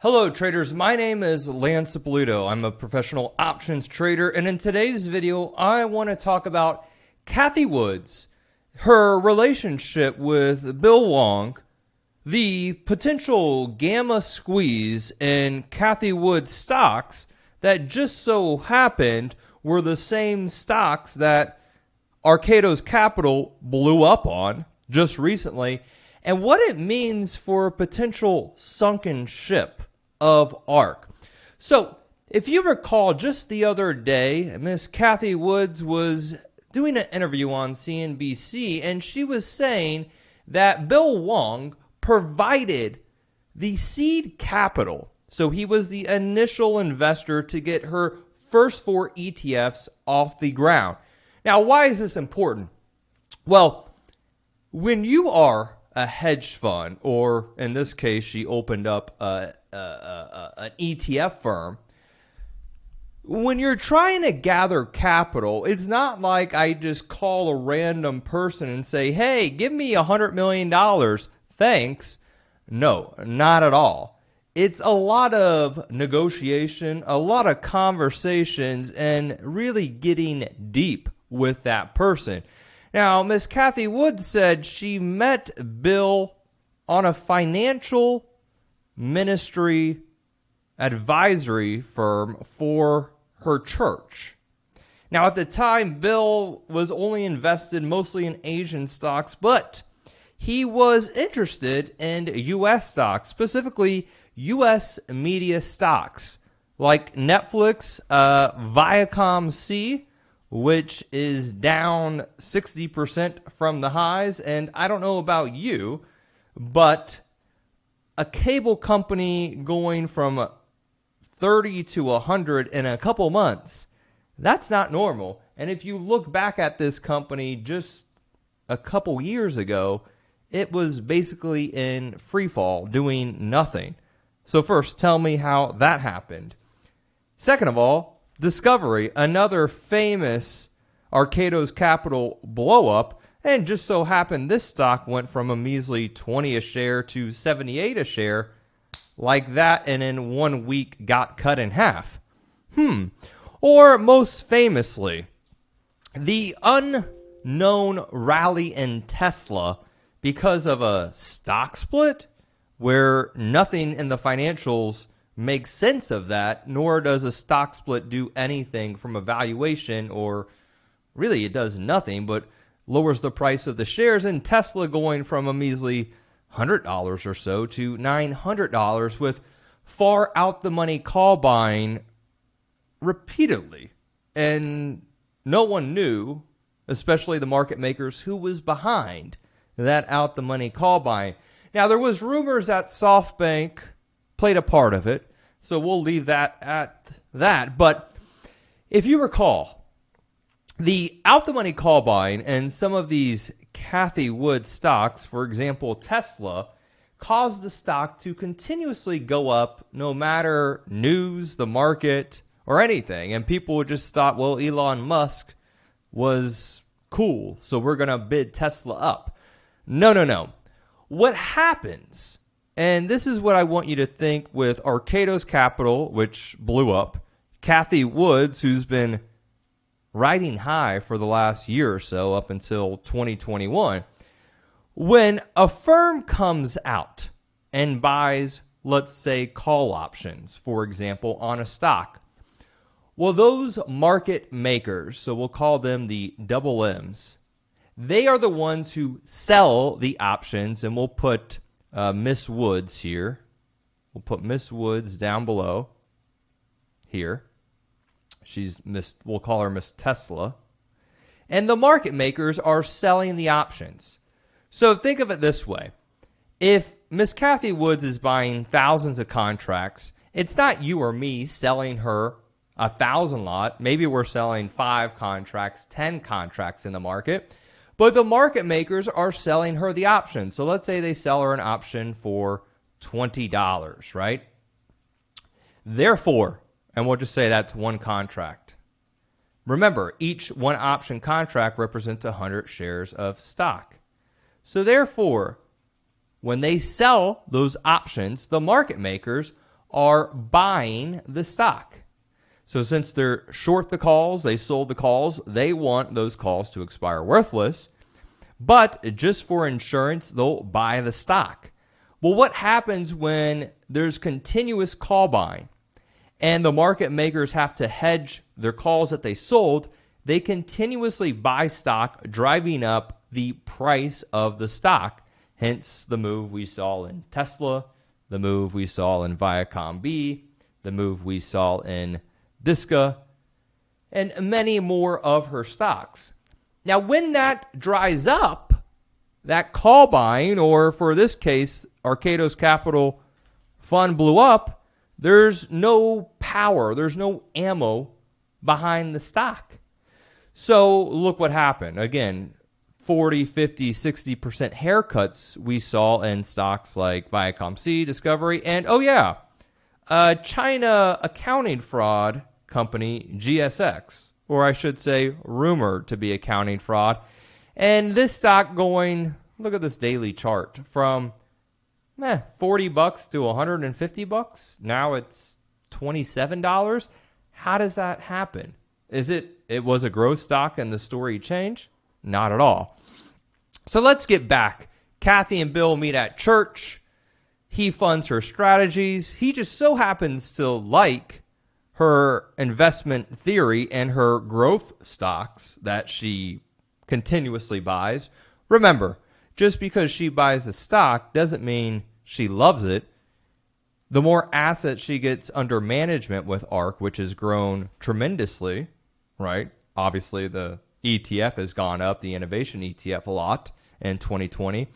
Hello traders, my name is 𝗧𝗴𝗀𝗧. I'm a professional options trader, and in today's video I want to talk about Cathie Wood's, her relationship with Bill Hwang, the potential gamma squeeze in Cathie Wood stocks that just so happened were the same stocks that Archegos Capital blew up on just recently, and what it means for a potential sunken ship of Ark. So, if you recall, just the other day, Miss Cathie Wood was doing an interview on CNBC, and she was saying that Bill Hwang provided the seed capital. So he was the initial investor to get her first 4 ETFs off the ground. Now, why is this important? Well, when you are a hedge fund, or in this case, she opened up an ETF firm, when you're trying to gather capital, it's not like I just call a random person and say, hey, give me $100 million. Thanks. No, not at all. It's a lot of negotiation, a lot of conversations, and really getting deep with that person. Now, Miss Cathie Wood said she met Bill on a financial ministry advisory firm for her church. Now, at the time, Bill was only invested mostly in Asian stocks, but he was interested in U.S. stocks, specifically U.S. media stocks like Netflix, 𝗧𝗴𝗀𝗀𝗧𝗏, which is down 60% from the highs. And I don't know about you, but a cable company going from 30 to 100 in a couple months, that's not normal. And if you look back at this company just a couple years ago, it was basically in free fall, doing nothing. So first, tell me how that happened. Second of all, Discovery, another famous Archegos Capital blow up, and just so happened this stock went from a measly 20 a share to 78 a share like that, and in 1 week got cut in half. Or most famously, the unknown rally in Tesla because of a stock split where nothing in the financials makes sense of that, nor does a stock split do anything from a valuation, or really it does nothing but lowers the price of the shares, and Tesla going from a measly $100 or so to $900 with far out the money call buying repeatedly. And no one knew, especially the market makers, who was behind that out the money call buying. Now, there was rumors that SoftBank played a part of it, so we'll leave that at that. But if you recall, the out the money call buying and some of these Cathie Wood stocks, for example, Tesla, caused the stock to continuously go up no matter news, the market, or anything. And people just thought, well, Elon Musk was cool, so we're going to bid Tesla up. No. What happens, and this is what I want you to think with Archegos Capital, which blew up, Cathie Wood, who's been riding high for the last year or so up until 2021. When a firm comes out and buys, let's say, call options, for example, on a stock, well, those market makers, so we'll call them the double M's, they are the ones who sell the options, and we'll put Miss Woods here. We'll put Miss Woods down below here. We'll call her Miss Tesla. And the market makers are selling the options. So think of it this way. If Miss Cathie Wood is buying thousands of contracts, it's not you or me selling her 1,000 lot. Maybe we're selling 5 contracts, 10 contracts in the market. But the market makers are selling her the option. So let's say they sell her an option for $20, right? Therefore, and we'll just say that's one contract. Remember, each one option contract represents 100 shares of stock. So therefore, when they sell those options, the market makers are buying the stock. So since they're short the calls, they sold the calls, they want those calls to expire worthless. But just for insurance, they'll buy the stock. Well, what happens when there's continuous call buying and the market makers have to hedge their calls that they sold? They continuously buy stock, driving up the price of the stock. Hence the move we saw in Tesla, the move we saw in 𝗧𝗶𝗺𝗀, the move we saw in 𝗧𝗴𝗀, and many more of her stocks. Now, when that dries up, that call buying, or for this case, Archegos Capital Fund blew up, there's no power, there's no ammo behind the stock. So look what happened. Again, 40, 50, 60% haircuts we saw in stocks like 𝗧𝗴𝗀�ธ์𝗧, Discovery, and oh yeah, China accounting fraud company GSX, or I should say rumored to be accounting fraud. And this stock going, look at this daily chart, from $40 to $150. Now it's $27. How does that happen? Is it was a growth stock and the story changed? Not at all. So let's get back. Cathie and Bill meet at church. He funds her strategies. He just so happens to like her investment theory and her growth stocks that she continuously buys. Remember, just because she buys a stock doesn't mean she loves it. The more assets she gets under management with ARK, which has grown tremendously, right? Obviously, the ETF has gone up, the Innovation ETF, a lot in 2020.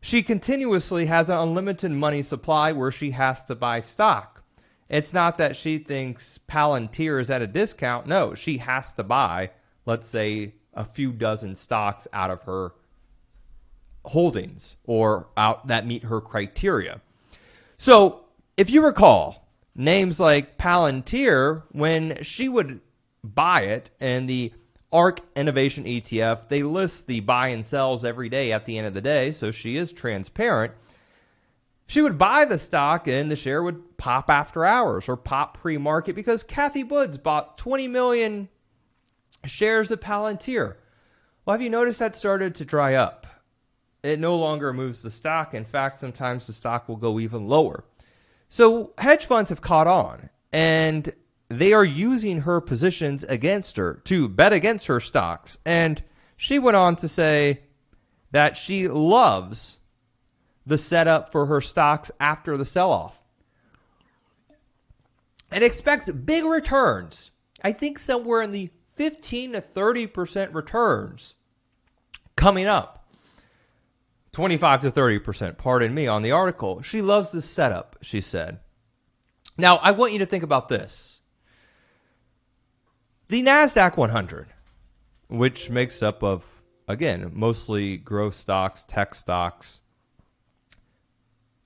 She continuously has an unlimited money supply where she has to buy stock. It's not that she thinks Palantir is at a discount. No, she has to buy, let's say, a few dozen stocks out of her holdings or out that meet her criteria. So if you recall, names like Palantir, when she would buy it and the Ark Innovation ETF, they list the buy and sells every day at the end of the day, so she is transparent. She would buy the stock and the share would pop after hours or pop pre-market because Cathie Wood bought 20 million shares of Palantir. Well, have you noticed that started to dry up? It no longer moves the stock. In fact, sometimes the stock will go even lower. So hedge funds have caught on, and they are using her positions against her to bet against her stocks. And she went on to say that she loves the setup for her stocks after the sell-off and expects big returns. I think somewhere in the 15 to 30% returns coming up. 25 to 30%, pardon me, on the article. She loves the setup, she said. Now, I want you to think about this. The Nasdaq 100, which makes up of, again, mostly growth stocks, tech stocks,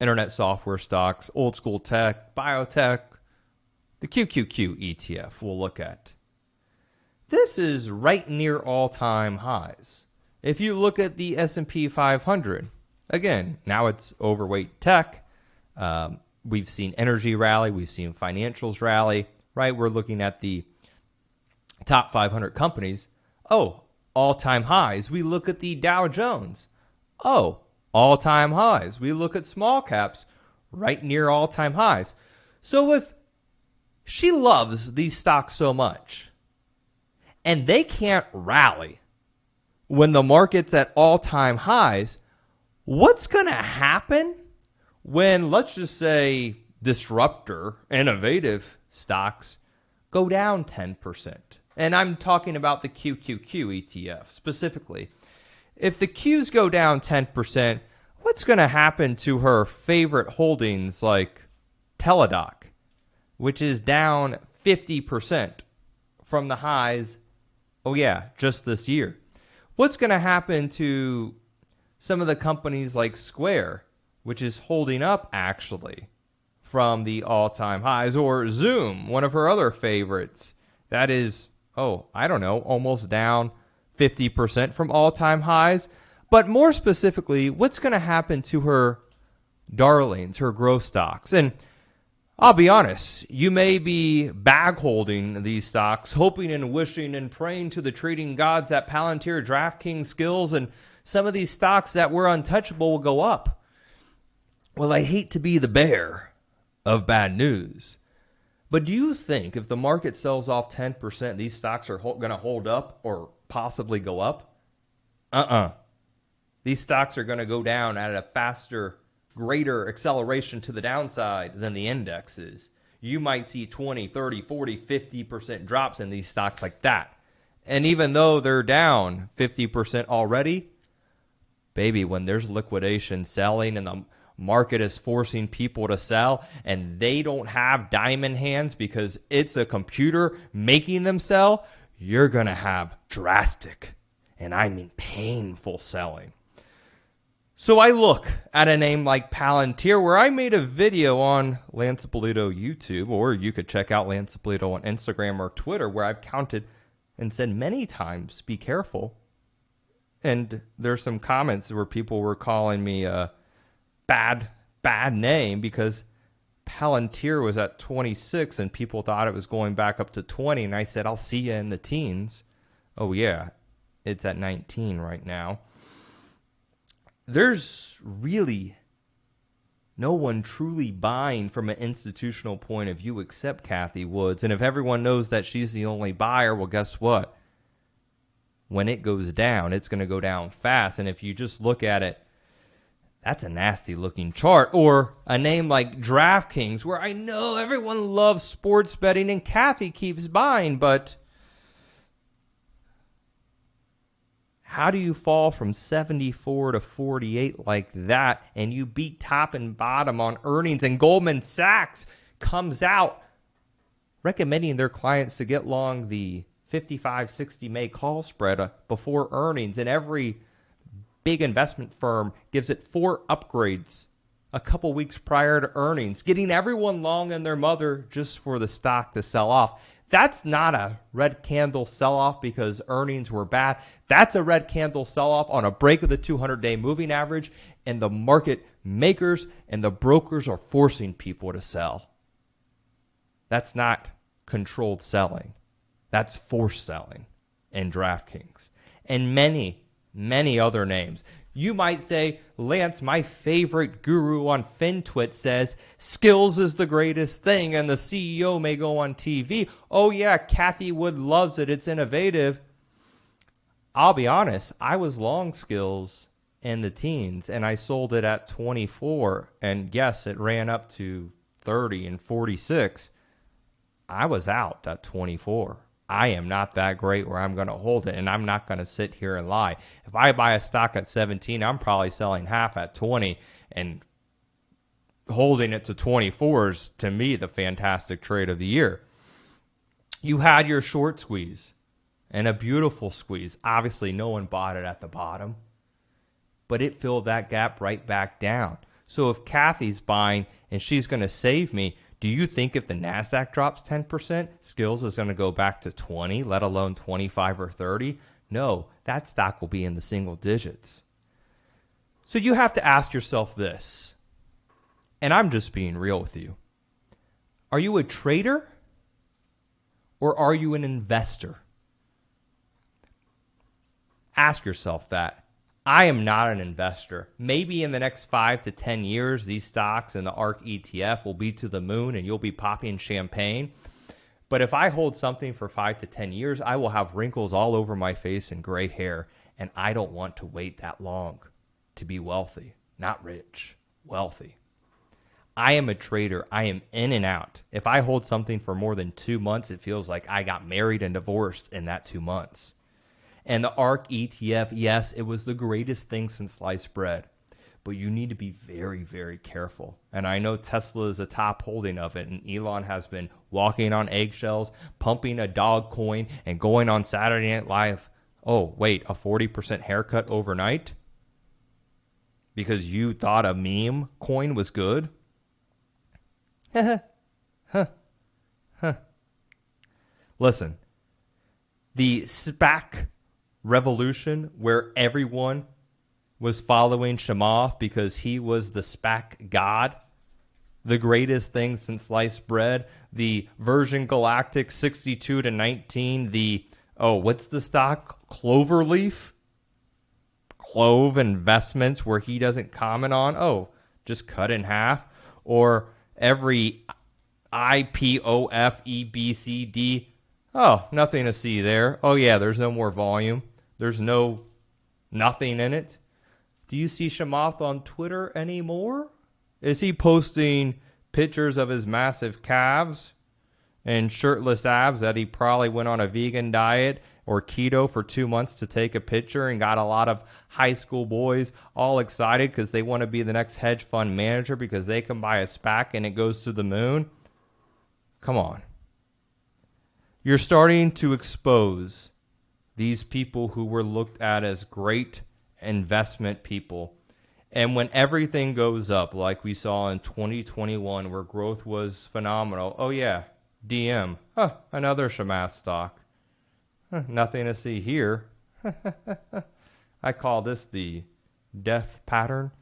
internet software stocks, old school tech, biotech, the 𝗧𝗏𝗃 ETF we'll look at. This is right near all-time highs. If you look at the S&P 500, again, now it's overweight tech. We've seen energy rally. We've seen financials rally, right? We're looking at the top 500 companies. Oh, all-time highs. We look at the Dow Jones. Oh, all-time highs. We look at small caps, right near all-time highs. So if she loves these stocks so much and they can't rally when the market's at all-time highs, what's going to happen when, let's just say, disruptor, innovative stocks go down 10%? And I'm talking about the 𝗧𝗏𝗃 ETF specifically. If the Qs go down 10%, what's going to happen to her favorite holdings like Teladoc, which is down 50% from the highs, oh yeah, just this year? What's going to happen to some of the companies like Square, which is holding up actually from the all-time highs, or Zoom, one of her other favorites, that is, oh, I don't know, almost down 50% from all-time highs? But more specifically, what's going to happen to her darlings, her growth stocks? And I'll be honest, you may be bag holding these stocks, hoping and wishing and praying to the trading gods that Palantir, DraftKings, Skills, and some of these stocks that were untouchable will go up. Well, I hate to be the bearer of bad news, but do you think if the market sells off 10%, these stocks are going to hold up or possibly go up? These stocks are going to go down at a faster, greater acceleration to the downside than the index is. You might see 20, 30, 40, 50% drops in these stocks like that. And even though they're down 50% already, baby, when there's liquidation selling and the market is forcing people to sell and they don't have diamond hands because it's a computer making them sell, you're going to have drastic, and I mean painful selling. So I look at a name like Palantir, where I made a video on 𝗧𝗶𝗺𝗀 YouTube, or you could check out 𝗧𝗶𝗺𝗀 on Instagram or Twitter, where I've counted and said many times, be careful. And there's some comments where people were calling me a bad name because Palantir was at 26 and people thought it was going back up to 20. And I said, I'll see you in the teens. Oh, yeah, it's at 19 right now. There's really no one truly buying from an institutional point of view except Cathie Wood. And if everyone knows that she's the only buyer, well, guess what? When it goes down, it's going to go down fast. And if you just look at it, that's a nasty looking chart. Or a name like DraftKings, where I know everyone loves sports betting and Cathie keeps buying, but how do you fall from 74 to 48 like that and you beat top and bottom on earnings? And Goldman Sachs comes out recommending their clients to get long the 55-60 May call spread before earnings. And every big investment firm gives it 4 upgrades a couple weeks prior to earnings, getting everyone long in their mother just for the stock to sell off. That's not a red candle sell-off because earnings were bad. That's a red candle sell-off on a break of the 200-day moving average, and the market makers and the brokers are forcing people to sell. That's not controlled selling. That's forced selling in DraftKings. And many, many other names. You might say, Lance, my favorite guru on FinTwit says skills is the greatest thing and the CEO may go on TV. Oh yeah, Cathie Wood loves it. It's innovative. I'll be honest, I was long skills in the teens and I sold it at 24. And yes, it ran up to 30 and 46. I was out at 24. I am not that great where I'm going to hold it, and I'm not going to sit here and lie. If I buy a stock at 17, I'm probably selling half at 20, and holding it to 24 is, to me, the fantastic trade of the year. You had your short squeeze, and a beautiful squeeze. Obviously, no one bought it at the bottom, but it filled that gap right back down. So if Cathie's buying and she's going to save me, do you think if the Nasdaq drops 10%, Skills is going to go back to 20, let alone 25 or 30? No, that stock will be in the single digits. So you have to ask yourself this, and I'm just being real with you. Are you a trader or are you an investor? Ask yourself that. I am not an investor. Maybe in the next 5 to 10 years, these stocks and the Ark ETF will be to the moon and you'll be popping champagne. But if I hold something for 5 to 10 years, I will have wrinkles all over my face and gray hair. And I don't want to wait that long to be wealthy. Not rich, wealthy. I am a trader. I am in and out. If I hold something for more than 2 months, it feels like I got married and divorced in that 2 months. And the Ark ETF, yes, it was the greatest thing since sliced bread. But you need to be very, very careful. And I know Tesla is a top holding of it. And Elon has been walking on eggshells, pumping a dog coin, and going on Saturday Night Live. Oh, wait, a 40% haircut overnight? Because you thought a meme coin was good? Listen, the SPAC revolution where everyone was following Chamath because he was the SPAC god, the greatest thing since sliced bread, the version Galactic 62 to 19, the, oh, what's the stock? Cloverleaf? Clove Investments, where he doesn't comment on, oh, just cut in half. Or every 𝗧𝗶𝗺𝗲𝗦𝘁, oh, nothing to see there. Oh, yeah, there's no more volume. There's nothing in it. Do you see 𝗧𝗴𝗃 on Twitter anymore? Is he posting pictures of his massive calves and shirtless abs that he probably went on a vegan diet or keto for 2 months to take a picture and got a lot of high school boys all excited because they want to be the next hedge fund manager because they can buy a SPAC and it goes to the moon? Come on. You're starting to expose these people who were looked at as great investment people. And when everything goes up, like we saw in 2021, where growth was phenomenal, oh yeah, DM, another 𝗧𝗏 stock. Nothing to see here. I call this the death pattern.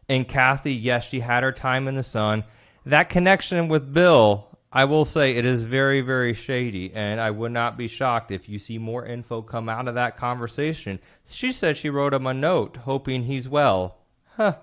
And Cathie, yes, she had her time in the sun. That connection with Bill, I will say it is very, very shady, and I would not be shocked if you see more info come out of that conversation. She said she wrote him a note hoping he's well. Do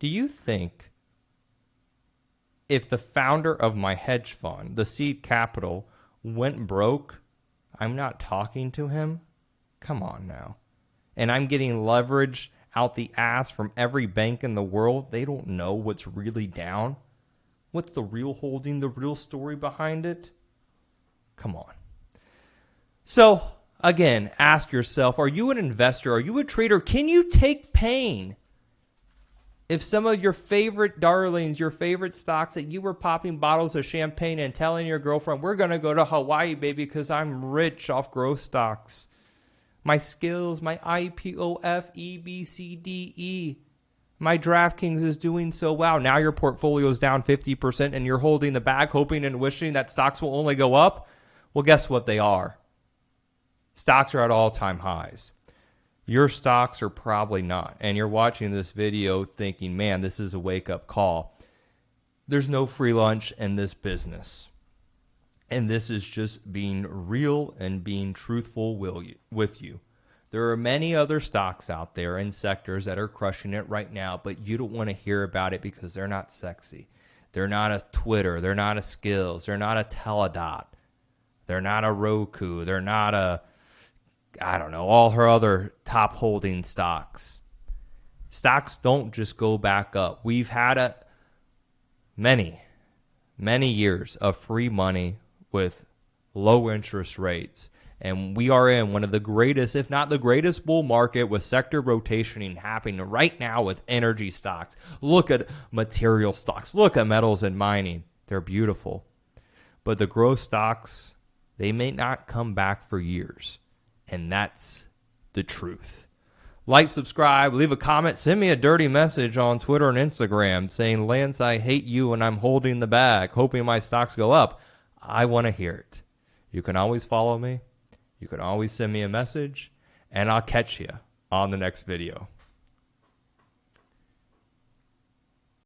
you think if the founder of my hedge fund, the seed capital, went broke, I'm not talking to him? Come on now. And I'm getting leverage out the ass from every bank in the world. They don't know what's really down. What's the real holding, the real story behind it? Come on. So, again, ask yourself, are you an investor? Are you a trader? Can you take pain? If some of your favorite darlings, your favorite stocks that you were popping bottles of champagne and telling your girlfriend, we're going to go to Hawaii, baby, because I'm rich off growth stocks. My skills, my IPOF, my DraftKings is doing so well. Now your portfolio is down 50% and you're holding the bag, hoping and wishing that stocks will only go up. Well, guess what they are? Stocks are at all-time highs. Your stocks are probably not. And you're watching this video thinking, man, this is a wake-up call. There's no free lunch in this business. And this is just being real and being truthful with you. There are many other stocks out there and sectors that are crushing it right now, but you don't want to hear about it because they're not sexy. They're not a Twitter. They're not a Skills. They're not a Teledot. They're not a Roku. They're not a, I don't know, all her other top holding stocks. Stocks don't just go back up. We've had many years of free money with low interest rates. And we are in one of the greatest, if not the greatest bull market with sector rotationing happening right now with energy stocks. Look at material stocks. Look at metals and mining. They're beautiful. But the growth stocks, they may not come back for years. And that's the truth. Like, subscribe, leave a comment, send me a dirty message on Twitter and Instagram saying, Lance, I hate you and I'm holding the bag, hoping my stocks go up. I want to hear it. You can always follow me. You can always send me a message, and I'll catch you on the next video.